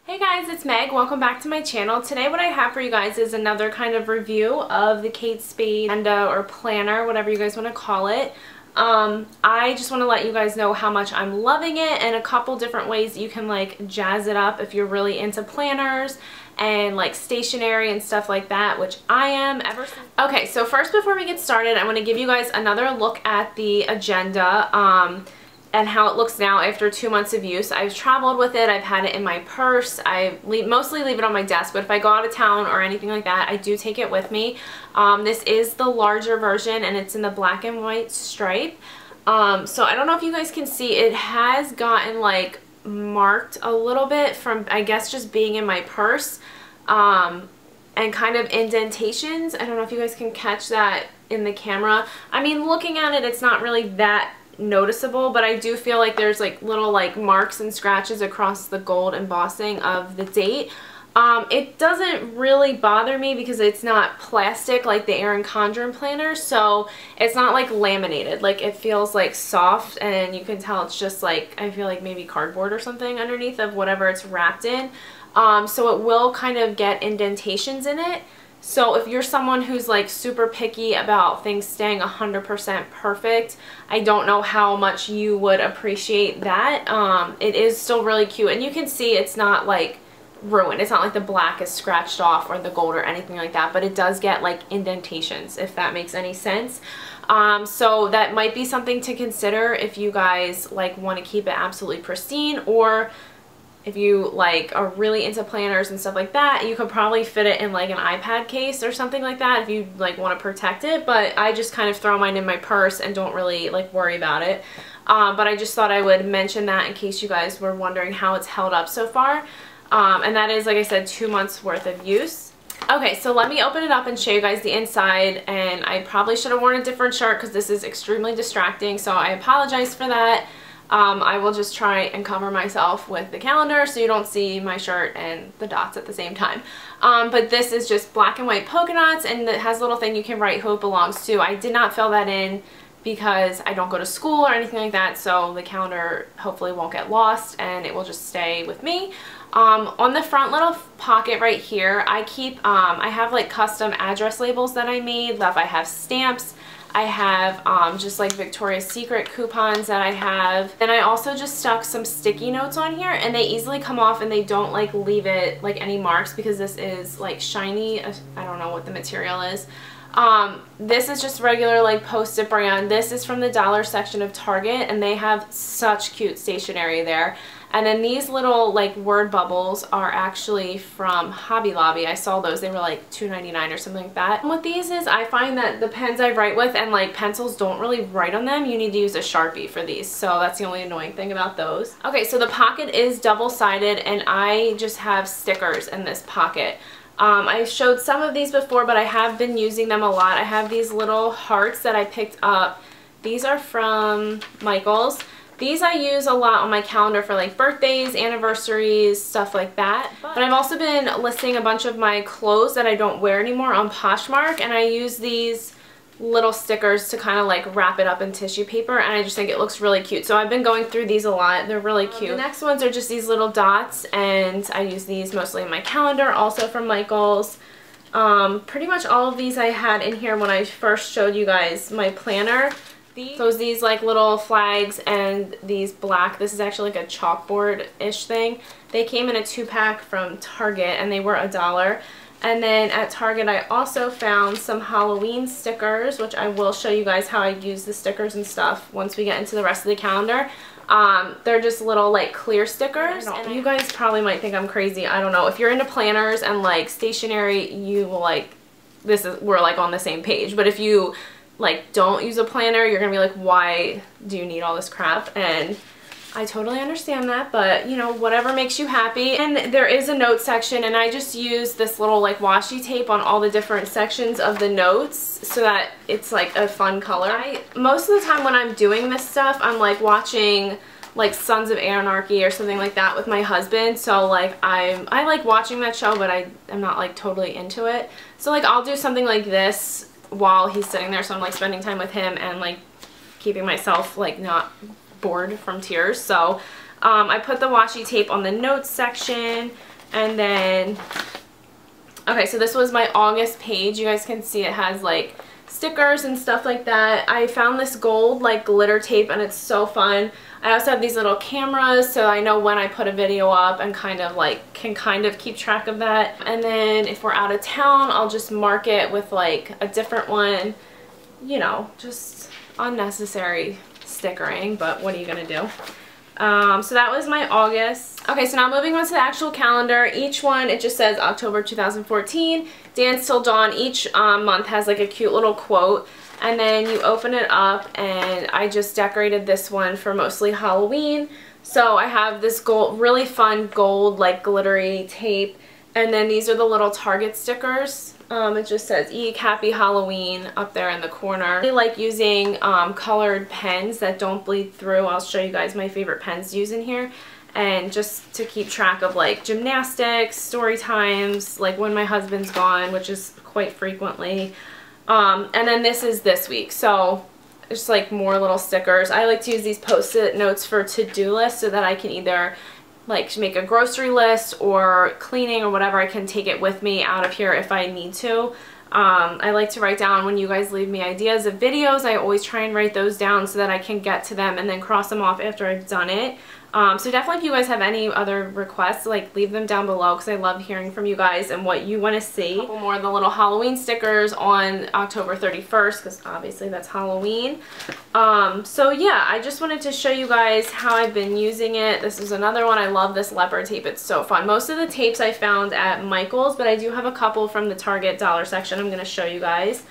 Hey guys, it's Meg. Welcome back to my channel. Today what I have for you guys is another kind of review of the Kate Spade agenda or planner, whatever you guys want to call it. I just want to let you guys know how much I'm loving it and a couple different ways you can like jazz it up if you're really into planners and like stationery and stuff like that, which I am ever since. Okay, so first before we get started, I want to give you guys another look at the agenda. And how it looks now after 2 months of use. I've traveled with it, I've had it in my purse, I mostly leave it on my desk, but if I go out of town or anything like that, I do take it with me. This is the larger version and it's in the black and white stripe. So I don't know if you guys can see, it has gotten like marked a little bit from, I guess, just being in my purse. And kind of indentations. I don't know if you guys can catch that in the camera. I mean, looking at it, it's not really that noticeable, but I do feel like there's like little like marks and scratches across the gold embossing of the date. It doesn't really bother me because it's not plastic like the Erin Condren planner, so it's not like laminated. Like it feels like soft, and you can tell it's just like, I feel like maybe cardboard or something underneath of whatever it's wrapped in. So it will kind of get indentations in it. So if you're someone who's like super picky about things staying 100% perfect, I don't know how much you would appreciate that. It is still really cute, and you can see it's not like ruined. It's not like the black is scratched off or the gold or anything like that, but it does get like indentations, if that makes any sense. So that might be something to consider if you guys like want to keep it absolutely pristine, or if you like are really into planners and stuff like that, you could probably fit it in like an iPad case or something like that if you like want to protect it. But I just kind of throw mine in my purse and don't really like worry about it. But I just thought I would mention that in case you guys were wondering how it's held up so far. And that is, like I said, 2 months worth of use. Okay, so let me open it up and show you guys the inside, and I probably should have worn a different shirt because this is extremely distracting, so I apologize for that. I will just try and cover myself with the calendar so you don't see my shirt and the dots at the same time. But this is just black and white polka dots, and it has a little thing you can write who it belongs to. I did not fill that in because I don't go to school or anything like that, so the calendar hopefully won't get lost and it will just stay with me. On the front little pocket right here, I keep, I have like custom address labels that I made. I have stamps. I have just like Victoria's Secret coupons that I have. And I also just stuck some sticky notes on here, and they easily come off and they don't like leave it like any marks because this is like shiny. I don't know what the material is. This is just regular like Post-it brand. This is from the dollar section of Target, and they have such cute stationery there. And then these little like word bubbles are actually from Hobby Lobby. I saw those. They were like $2.99 or something like that. And what these is, I find that the pens I write with and like pencils don't really write on them. You need to use a Sharpie for these. So that's the only annoying thing about those. Okay, so the pocket is double-sided, and I just have stickers in this pocket. I showed some of these before, but I have been using them a lot. I have these little hearts that I picked up. These are from Michael's. These I use a lot on my calendar for like birthdays, anniversaries, stuff like that. But I've also been listing a bunch of my clothes that I don't wear anymore on Poshmark, and I use these little stickers to kind of like wrap it up in tissue paper, and I just think it looks really cute. So I've been going through these a lot. They're really cute. The next ones are just these little dots, and I use these mostly in my calendar, also from Michael's. Pretty much all of these I had in here when I first showed you guys my planner. So these like little flags and these black, this is actually like a chalkboard-ish thing. They came in a 2-pack from Target, and they were $1. And then at Target I also found some Halloween stickers, which I will show you guys how I use the stickers and stuff once we get into the rest of the calendar. They're just little like clear stickers, and you guys probably might think I'm crazy. I don't know. If you're into planners and like stationery, you will like, we're like on the same page. But if you like don't use a planner, you're gonna be like, why do you need all this crap? And I totally understand that, but you know, whatever makes you happy. And there is a note section, and I just use this little like washi tape on all the different sections of the notes so that it's like a fun color. Most of the time when I'm doing this stuff, I'm like watching like Sons of Anarchy or something like that with my husband, so like I like watching that show, but I'm not like totally into it. So like I'll do something like this while he's sitting there, so I'm like spending time with him and like keeping myself like not bored from tears. So I put the washi tape on the notes section. And then, okay, so this was my August page. You guys can see it has like stickers and stuff like that. I found this gold like glitter tape and it's so fun. I also have these little cameras so I know when I put a video up and kind of like can kind of keep track of that. And then if we're out of town, I'll just mark it with like a different one, you know, just unnecessary stickering, but what are you gonna do? So that was my August. Okay, so now moving on to the actual calendar. Each one, it just says October 2014, Dance Till Dawn. Each month has like a cute little quote. And then you open it up, and I just decorated this one for mostly Halloween. So I have this gold, really fun gold like glittery tape. And then these are the little Target stickers. It just says Eek Happy Halloween up there in the corner. I really like using colored pens that don't bleed through. I'll show you guys my favorite pens to use in here. And just to keep track of like gymnastics, story times, like when my husband's gone, which is quite frequently. And then this is this week. So just like more little stickers. I like to use these post-it notes for to-do lists so that I can either like make a grocery list or cleaning or whatever. I can take it with me out of here if I need to. I like to write down when you guys leave me ideas of videos. I always try and write those down so that I can get to them and then cross them off after I've done it. So definitely if you guys have any other requests, like leave them down below because I love hearing from you guys and what you want to see. A couple more of the little Halloween stickers on October 31st because obviously that's Halloween. So yeah, I just wanted to show you guys how I've been using it. This is another one. I love this leopard tape. It's so fun. Most of the tapes I found at Michael's, but I do have a couple from the Target dollar section I'm going to show you guys.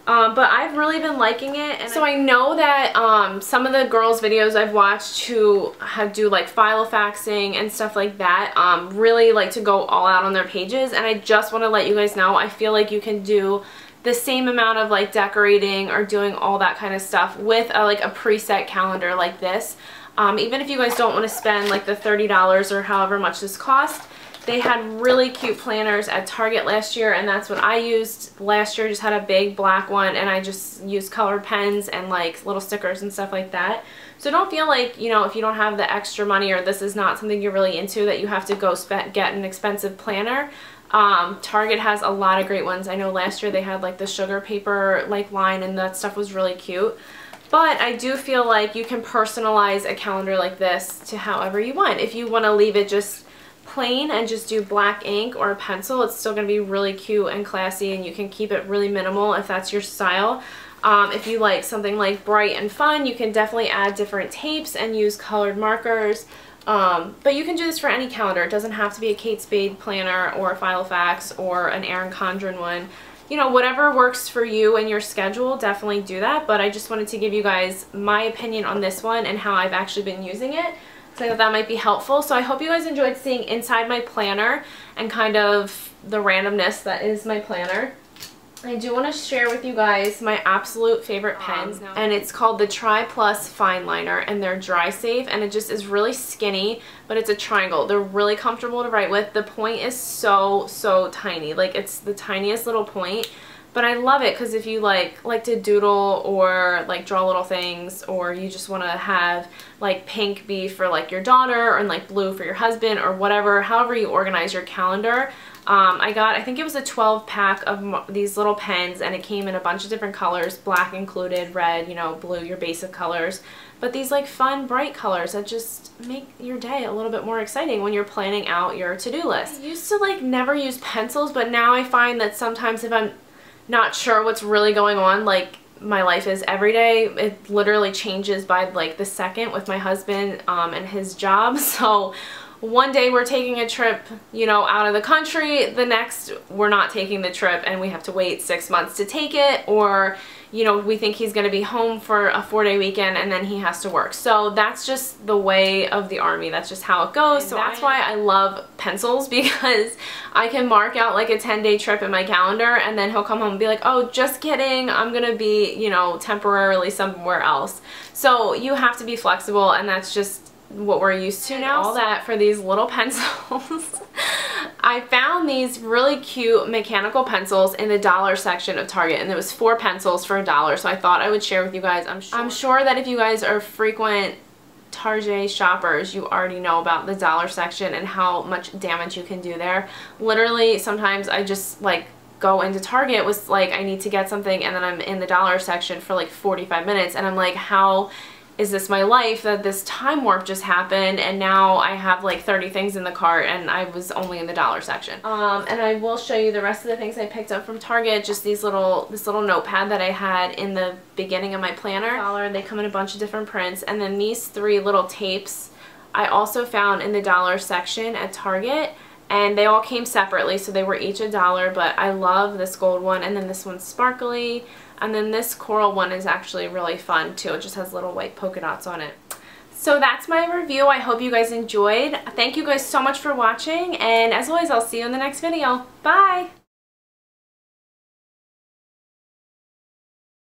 But I've really been liking it, and so I know that some of the girls' videos I've watched who do like file faxing and stuff like that really like to go all out on their pages, and I just want to let you guys know I feel like you can do the same amount of like decorating or doing all that kind of stuff with like a preset calendar like this. Even if you guys don't want to spend like the $30 or however much this cost. They had really cute planners at Target last year, and that's what I used last year. Just had a big black one, and I just used colored pens and like little stickers and stuff like that. So don't feel like, you know, if you don't have the extra money or this is not something you're really into, that you have to go get an expensive planner. Target has a lot of great ones. I know last year they had like the sugar paper like line, and that stuff was really cute. But I do feel like you can personalize a calendar like this to however you want. If you want to leave it just plain and just do black ink or a pencil, it's still going to be really cute and classy, and you can keep it really minimal if that's your style. If you like something like bright and fun, you can definitely add different tapes and use colored markers. But you can do this for any calendar. It doesn't have to be a Kate Spade planner or a Filofax or an Erin Condren one. You know, whatever works for you and your schedule, definitely do that. But I just wanted to give you guys my opinion on this one and how I've actually been using it. I thought that might be helpful. So I hope you guys enjoyed seeing inside my planner and kind of the randomness that is my planner. I do want to share with you guys my absolute favorite pens, and it's called the Tri Plus Fine Liner, and they're dry safe, and it just is really skinny, but it's a triangle. They're really comfortable to write with. The point is so tiny. Like, it's the tiniest little point. But I love it because if you like to doodle or like draw little things, or you just want to have like pink be for like your daughter and like blue for your husband or whatever, however you organize your calendar. I think it was a 12 pack of these little pens, and it came in a bunch of different colors, black included, red, you know, blue, your basic colors. But these like fun, bright colors that just make your day a little bit more exciting when you're planning out your to-do list. I used to like never use pencils, but now I find that sometimes if I'm not sure what's really going on, like my life is every day, it literally changes by like the second with my husband and his job. So one day we're taking a trip, you know, out of the country, the next we're not taking the trip and we have to wait 6 months to take it, or you know, we think he's going to be home for a 4-day weekend and then he has to work. So that's just the way of the army. That's just how it goes. So that's why I love pencils, because I can mark out like a 10-day trip in my calendar, and then he'll come home and be like, oh, just kidding, I'm going to be, you know, temporarily somewhere else. So you have to be flexible, and that's just what we're used to now. All that for these little pencils. I found these really cute mechanical pencils in the dollar section of Target, and there was 4 pencils for $1, so I thought I would share with you guys. I'm sure that if you guys are frequent Target shoppers, you already know about the dollar section and how much damage you can do there. Literally, sometimes I just like go into Target with like I need to get something, and then I'm in the dollar section for like 45 minutes, and I'm like, how is this my life that this time warp just happened and now I have like 30 things in the cart and I was only in the dollar section. And I will show you the rest of the things I picked up from Target, just this little notepad that I had in the beginning of my planner. They come in a bunch of different prints, and then these 3 little tapes I also found in the dollar section at Target, and they all came separately, so they were each $1, but I love this gold one, and then this one's sparkly. And then this coral one is actually really fun too. It just has little white polka dots on it. So that's my review. I hope you guys enjoyed. Thank you guys so much for watching, and as always, I'll see you in the next video. Bye!